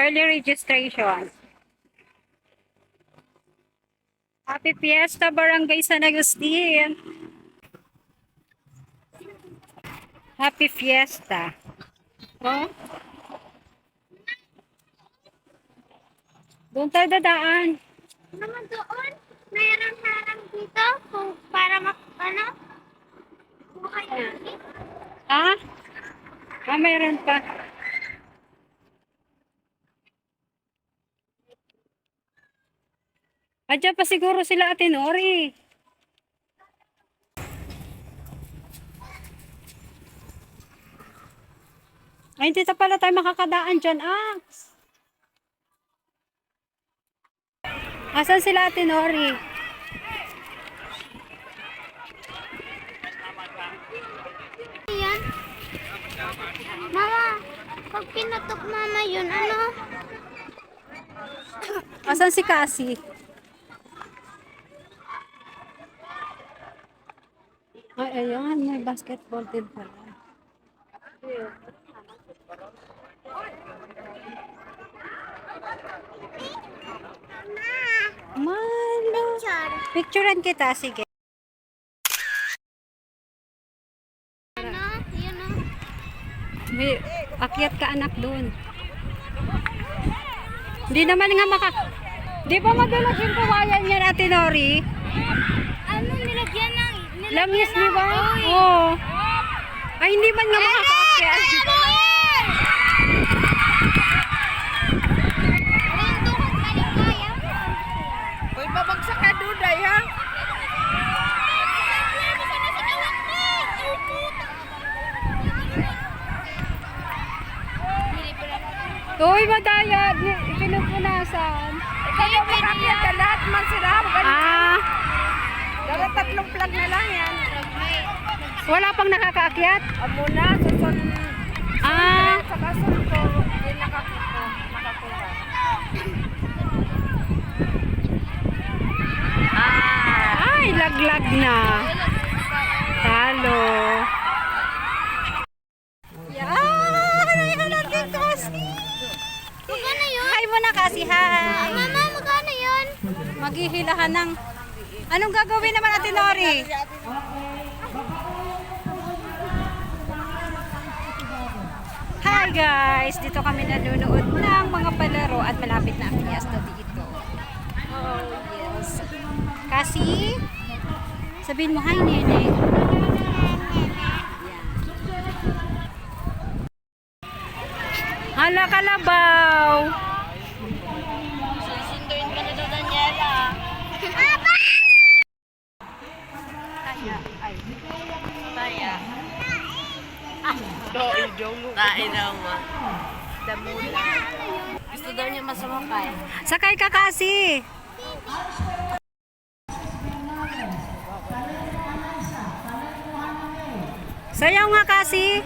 Early registration. Happy Fiesta, Barangay San Agustin. Happy Fiesta. Oh, doon tayo dadaan. Naman doon, mayroon harang dito kung para ano, buhay namin. Ha? Meron pa. Adyan pa siguro sila Ate Nori. Ay, hindi na pala tayo makakadaan dyan, Ax. Asan sila Ate Nori? Yan. Mama, pag pinatok mama yun, ano? Asan si Cassie? Ay, ayan, may basketball din pala. Malo. Picturean kita, sige. Ano? Yun o. May, akyat ka anak doon. Hindi naman nga Di ba madulas yung kawayan niya Ate Nori? Ano, nilagyan ng... Langis, di ba? Oo. Ay, hindi man nga makakaakyat. Uy, babagsak ka duday ha. Uy, madaya. Pinupunasan. Kaya makakyat ka lahat man sila. Ah, Dala tatlong plug na lang yan. wala pang nakakaakyat? Amo na, susun. Ah, Sa kasun ko, hindi nakakuha. ay, laglag na. Talo. Yan! Ay, natin kasi. Magkano yun? Hi mo na kasi, hi. Mama, magkano yun? Maghihilahan ng... Anong gagawin naman Ate Nori? Hi guys! Dito kami nanonood ng mga palaro at malapit na ang fiesta dito. Oh yes. Kasi, sabihin mo hi nene. Hala kalabaw! Susunduin ka na daw, Daniela. Kain daw mo. Gusto daw niya masumakay. Sakay ka kasi! Sayaw nga kasi!